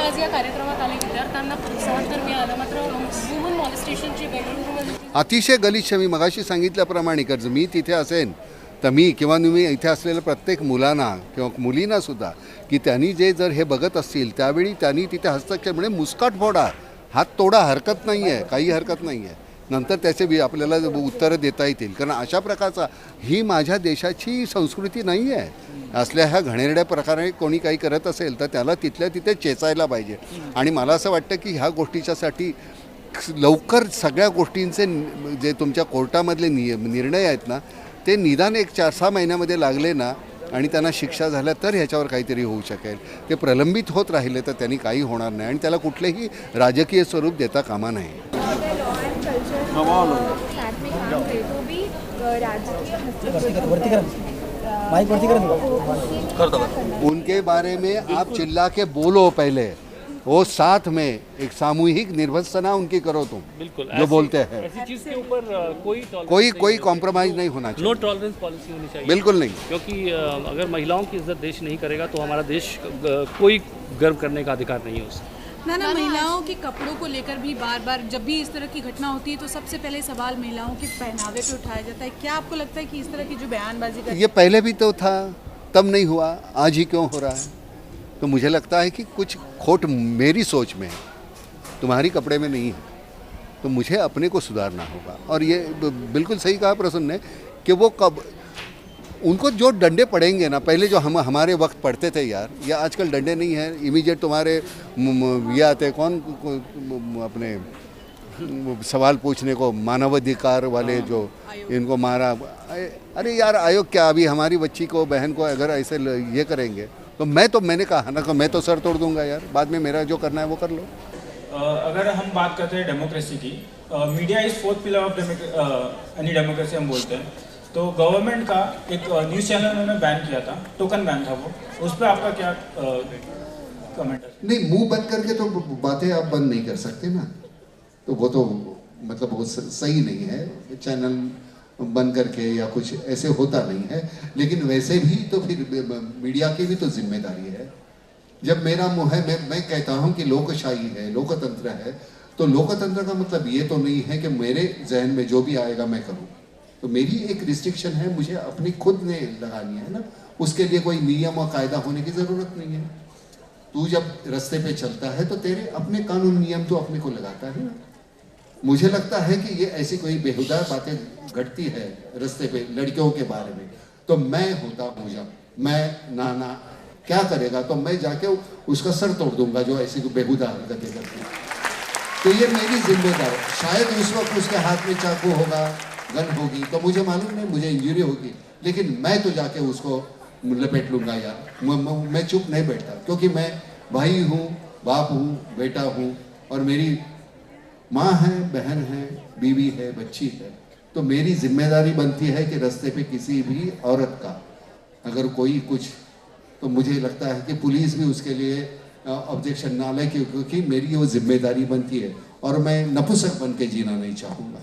आज या कार्यक्रमात आले विद्यार्थ्यांना प्रोत्साहन तर मिळालं, मात्र वुमन मॉलेस्टेशनची बेंगळुरूमध्ये अतिशय गलिच्छ. मी मगाशी सांगितल्याप्रमाणे जर मी तिथे असेन तर मी किंवा मी इथे असलेल्या प्रत्येक मुलांना किंवा मुलींनासुद्धा की त्यांनी जे जर हे बघत असतील त्यावेळी त्यांनी तिथे हस्तक्षेप म्हणजे मुस्काट फोडा, हात तोडा, हरकत नाही आहे, काही हरकत नाही आहे. नंतर त्याचे आपल्याला उत्तरं देता येतील. कारण अशा प्रकारचा ही माझ्या देशाची संस्कृती नाही आहे. असल्या ह्या घणेरड्या प्रकारे कोणी काही करत असेल तर त्याला तिथल्या तिथे चेचायला पाहिजे. आणि मला असं वाटतं की ह्या गोष्टीच्यासाठी लवकर सगळ्या गोष्टींचे जे तुमच्या कोर्टामधले निर्णय आहेत ना ते निदान एक 4-6 महिन्यामध्ये लागले ना आणि त्यांना शिक्षा झाल्या तर ह्याच्यावर काहीतरी होऊ शकेल. ते प्रलंबित होत राहिले तर त्यांनी काही होणार नाही आणि त्याला कुठलेही राजकीय स्वरूप देता कामा नये. उनके बारे में आप चिल्ला के बोलो पहले, वो साथ में एक सामूहिक निर्भत्सना उनकी करो तुम. बिल्कुल जो बोलते हैं ऐसी चीज के ऊपर कोई कॉम्प्रोमाइज नहीं होना चाहिए. नो टॉलरेंस पॉलिसी होनी चाहिए. बिल्कुल नहीं, क्योंकि अगर महिलाओं की इज्जत देश नहीं करेगा तो हमारा देश कोई गर्व करने का अधिकार नहीं है उससे. ना महिलाओं के कपड़ों को लेकर भी बार बार जब भी इस तरह की घटना होती है तो सबसे पहले सवाल महिलाओं के पहनावे पे उठाया जाता है. क्या आपको लगता है कि इस तरह की जो बयानबाजी कर ये पहले भी तो था, तब नहीं हुआ, आज ही क्यों हो रहा है? तो मुझे लगता है कि कुछ खोट मेरी सोच में है, तुम्हारी कपड़े में नहीं है. तो मुझे अपने को सुधारना होगा. और ये बिल्कुल सही कहा प्रसन्न ने कि वो कब उनको जो डंडे पड़ेंगे ना, पहले जो हमारे वक्त पढ़ते थे यार, ये आजकल डंडे नहीं हैं. इमीडिएट तुम्हारे ये आते कौन अपने सवाल पूछने को, मानवाधिकार वाले जो इनको मारा. अरे यार आयोग क्या, अभी हमारी बच्ची को, बहन को अगर ऐसे ये करेंगे तो मैंने कहा ना कि मैं तो सर तोड़ दूंगा यार. बाद में मेरा जो करना है वो कर लो. अगर हम बात करते हैं डेमोक्रेसी की, media is 4th pillar of any democracy हम बोलते हैं. तो गवर्नमेंट का एक न्यूज़ चैनल उन्होंने बैन किया था, टोकन बैन था वो, उस पर आपका क्या कमेंट है? नहीं, मुंह बंद करके तो बातें आप बंद नहीं कर सकते ना. तो वो तो मतलब वो सही नहीं है. चैनल बंद करके या कुछ ऐसे होता नहीं है. लेकिन वैसे भी तो फिर मीडिया की भी तो जिम्मेदारी है. जब मेरा मुंह है, मैं कहता हूँ कि लोकशाही है, लोकतंत्र है, तो लोकतंत्र का मतलब ये तो नहीं है कि मेरे जहन में जो भी आएगा मैं करूँ. तो मेरी एक रिस्ट्रिक्शन है, मुझे अपनी खुद ने लगानी है ना. उसके लिए कोई नियम और कायदा होने की ज़रूरत नहीं है. तू जब रास्ते पे चलता है तो तेरे अपने कानून नियम तो अपने को लगाता है ना. मुझे लगता है कि ये ऐसी कोई बेहुदा बातें घटती है रास्ते पे लड़कियों के बारे में, तो मैं होता हूँ जब मैं नाना क्या करेगा तो मैं जाके उसका सर तोड़ दूंगा जो ऐसी बेहुदा हरकतें करती है. तो ये मेरी जिम्मेदारी. शायद उस वक्त उसके हाथ में चाकू होगा, गन होगी, तो मुझे मालूम नहीं, मुझे इंजरी होगी, लेकिन मैं तो जाके उसको लपेट लूँगा यार. मैं चुप नहीं बैठता, क्योंकि मैं भाई हूँ, बाप हूँ, बेटा हूँ, और मेरी माँ है, बहन है, बीवी है, बच्ची है. तो मेरी जिम्मेदारी बनती है कि रास्ते पे किसी भी औरत का अगर कोई कुछ, तो मुझे लगता है कि पुलिस भी उसके लिए ऑब्जेक्शन ना ले, क्योंकि मेरी वो जिम्मेदारी बनती है और मैं नपुंसक बन के जीना नहीं चाहूँगा.